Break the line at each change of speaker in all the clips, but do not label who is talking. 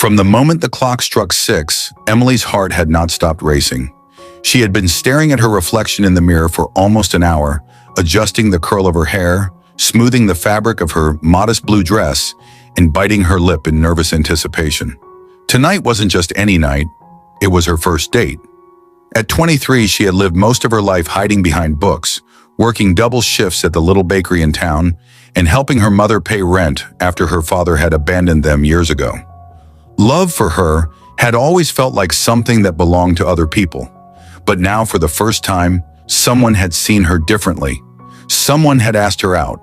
From the moment the clock struck 6, Emily's heart had not stopped racing. She had been staring at her reflection in the mirror for almost an hour, adjusting the curl of her hair, smoothing the fabric of her modest blue dress, and biting her lip in nervous anticipation. Tonight wasn't just any night, it was her first date. At 23, she had lived most of her life hiding behind books, working double shifts at the little bakery in town, and helping her mother pay rent after her father had abandoned them years ago. Love for her had always felt like something that belonged to other people. But now, for the first time, someone had seen her differently. Someone had asked her out,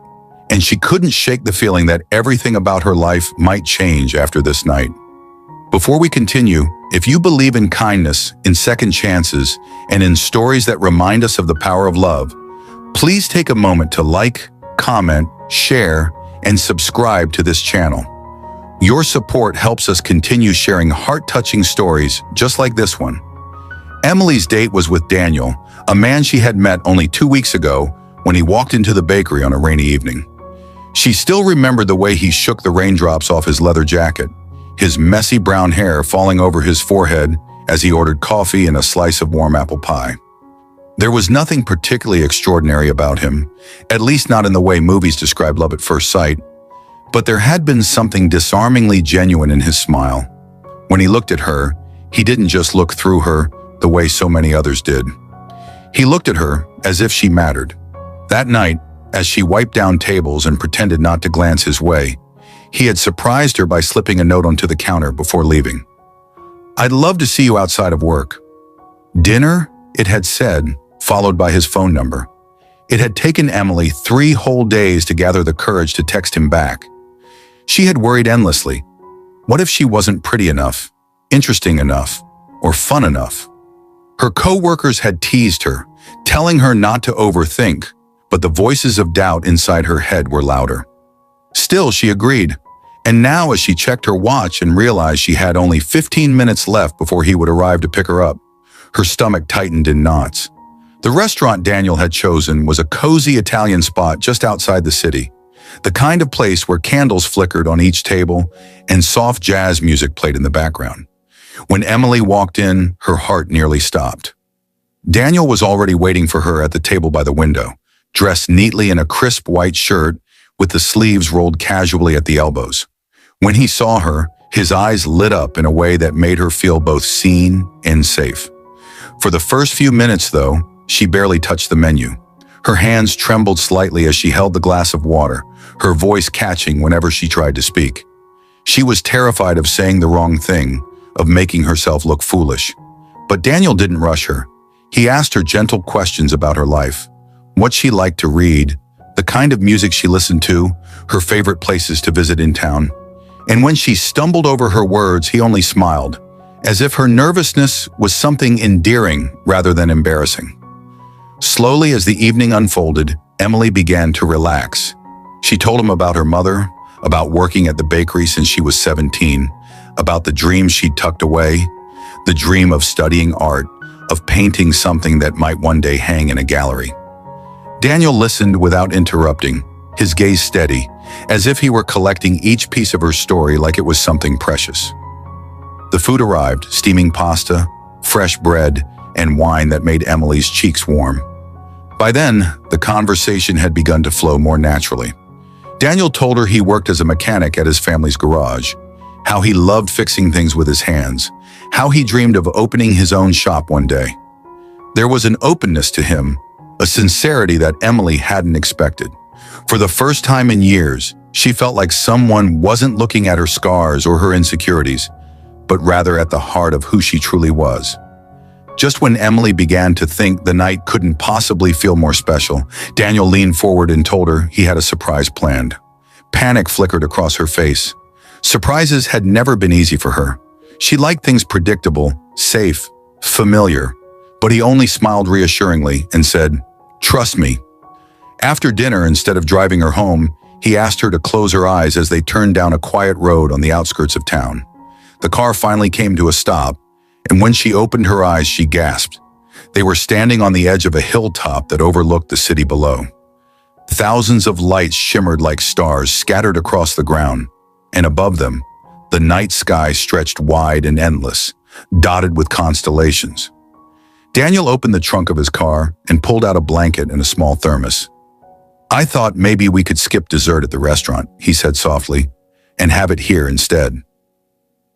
and she couldn't shake the feeling that everything about her life might change after this night. Before we continue, if you believe in kindness, in second chances, and in stories that remind us of the power of love, please take a moment to like, comment, share, and subscribe to this channel. Your support helps us continue sharing heart-touching stories just like this one. Emily's date was with Daniel, a man she had met only 2 weeks ago when he walked into the bakery on a rainy evening. She still remembered the way he shook the raindrops off his leather jacket, his messy brown hair falling over his forehead as he ordered coffee and a slice of warm apple pie. There was nothing particularly extraordinary about him, at least not in the way movies describe love at first sight, but there had been something disarmingly genuine in his smile. When he looked at her, he didn't just look through her the way so many others did. He looked at her as if she mattered. That night, as she wiped down tables and pretended not to glance his way, he had surprised her by slipping a note onto the counter before leaving. "I'd love to see you outside of work." "Dinner?" it had said, followed by his phone number. It had taken Emily 3 whole days to gather the courage to text him back. She had worried endlessly. What if she wasn't pretty enough, interesting enough, or fun enough? Her co-workers had teased her, telling her not to overthink, but the voices of doubt inside her head were louder. Still, she agreed, and now as she checked her watch and realized she had only 15 minutes left before he would arrive to pick her up, her stomach tightened in knots. The restaurant Daniel had chosen was a cozy Italian spot just outside the city, the kind of place where candles flickered on each table and soft jazz music played in the background. When Emily walked in, her heart nearly stopped. Daniel was already waiting for her at the table by the window, dressed neatly in a crisp white shirt with the sleeves rolled casually at the elbows. When he saw her, his eyes lit up in a way that made her feel both seen and safe. For the first few minutes, though, she barely touched the menu. Her hands trembled slightly as she held the glass of water, her voice catching whenever she tried to speak. She was terrified of saying the wrong thing, of making herself look foolish. But Daniel didn't rush her. He asked her gentle questions about her life, what she liked to read, the kind of music she listened to, her favorite places to visit in town. And when she stumbled over her words, he only smiled, as if her nervousness was something endearing rather than embarrassing. Slowly, as the evening unfolded, Emily began to relax. She told him about her mother, about working at the bakery since she was 17, about the dreams she'd tucked away, the dream of studying art, of painting something that might one day hang in a gallery. Daniel listened without interrupting, his gaze steady, as if he were collecting each piece of her story like it was something precious. The food arrived, steaming pasta, fresh bread, and wine that made Emily's cheeks warm. By then, the conversation had begun to flow more naturally. Daniel told her he worked as a mechanic at his family's garage, how he loved fixing things with his hands, how he dreamed of opening his own shop one day. There was an openness to him, a sincerity that Emily hadn't expected. For the first time in years, she felt like someone wasn't looking at her scars or her insecurities, but rather at the heart of who she truly was. Just when Emily began to think the night couldn't possibly feel more special, Daniel leaned forward and told her he had a surprise planned. Panic flickered across her face. Surprises had never been easy for her. She liked things predictable, safe, familiar, but he only smiled reassuringly and said, "Trust me." After dinner, instead of driving her home, he asked her to close her eyes as they turned down a quiet road on the outskirts of town. The car finally came to a stop, and when she opened her eyes, she gasped. They were standing on the edge of a hilltop that overlooked the city below. Thousands of lights shimmered like stars scattered across the ground, and above them, The night sky stretched wide and endless, dotted with constellations. Daniel opened the trunk of his car and pulled out a blanket and a small thermos. "I thought maybe we could skip dessert at the restaurant," he said softly, "and have it here instead."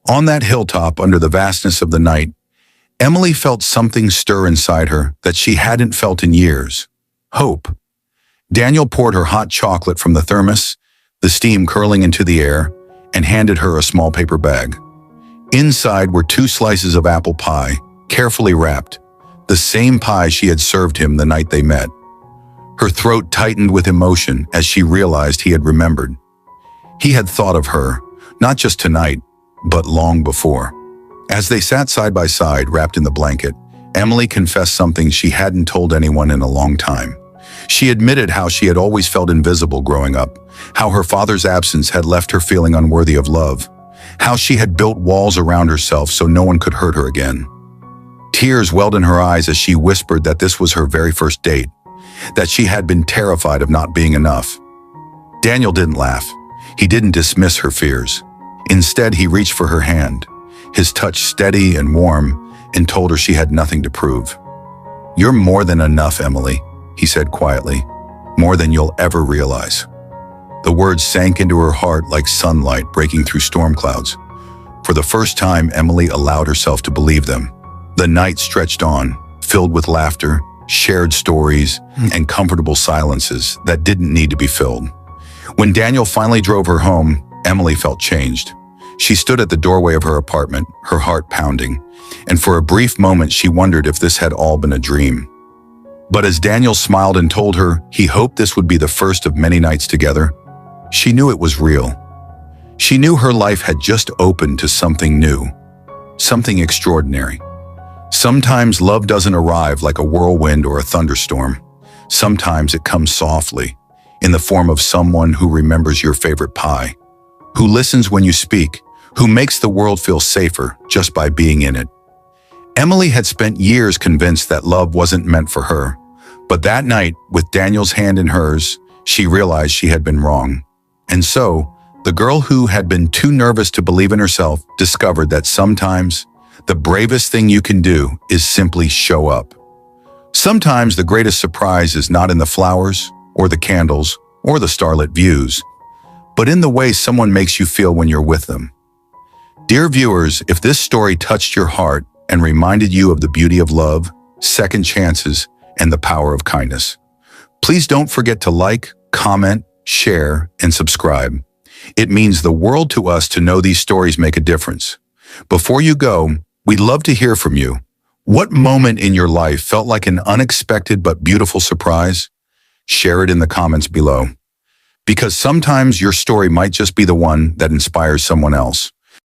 On that hilltop under the vastness of the night, Emily felt something stir inside her that she hadn't felt in years. Hope. Daniel poured her hot chocolate from the thermos, the steam curling into the air, and handed her a small paper bag. Inside were 2 slices of apple pie, carefully wrapped, the same pie she had served him the night they met. Her throat tightened with emotion as she realized he had remembered. He had thought of her, not just tonight, but long before. As they sat side by side, wrapped in the blanket, Emily confessed something she hadn't told anyone in a long time. She admitted how she had always felt invisible growing up, how her father's absence had left her feeling unworthy of love, how she had built walls around herself so no one could hurt her again. Tears welled in her eyes as she whispered that this was her very first date, that she had been terrified of not being enough. Daniel didn't laugh. He didn't dismiss her fears. Instead, he reached for her hand, his touch steady and warm, and told her she had nothing to prove. "You're more than enough, Emily," he said quietly, "more than you'll ever realize." The words sank into her heart like sunlight breaking through storm clouds. For the first time, Emily allowed herself to believe them. The night stretched on, filled with laughter, shared stories, and comfortable silences that didn't need to be filled. When Daniel finally drove her home, Emily felt changed. She stood at the doorway of her apartment, her heart pounding, and for a brief moment she wondered if this had all been a dream. But as Daniel smiled and told her he hoped this would be the first of many nights together, she knew it was real. She knew her life had just opened to something new, something extraordinary. Sometimes love doesn't arrive like a whirlwind or a thunderstorm. Sometimes it comes softly, in the form of someone who remembers your favorite pie, who listens when you speak, who makes the world feel safer just by being in it. Emily had spent years convinced that love wasn't meant for her, but that night, with Daniel's hand in hers, she realized she had been wrong. And so, the girl who had been too nervous to believe in herself discovered that sometimes the bravest thing you can do is simply show up. Sometimes the greatest surprise is not in the flowers, or the candles, or the starlit views, but in the way someone makes you feel when you're with them. Dear viewers, if this story touched your heart and reminded you of the beauty of love, second chances, and the power of kindness, please don't forget to like, comment, share, and subscribe. It means the world to us to know these stories make a difference. Before you go, we'd love to hear from you. What moment in your life felt like an unexpected but beautiful surprise? Share it in the comments below. Because sometimes your story might just be the one that inspires someone else.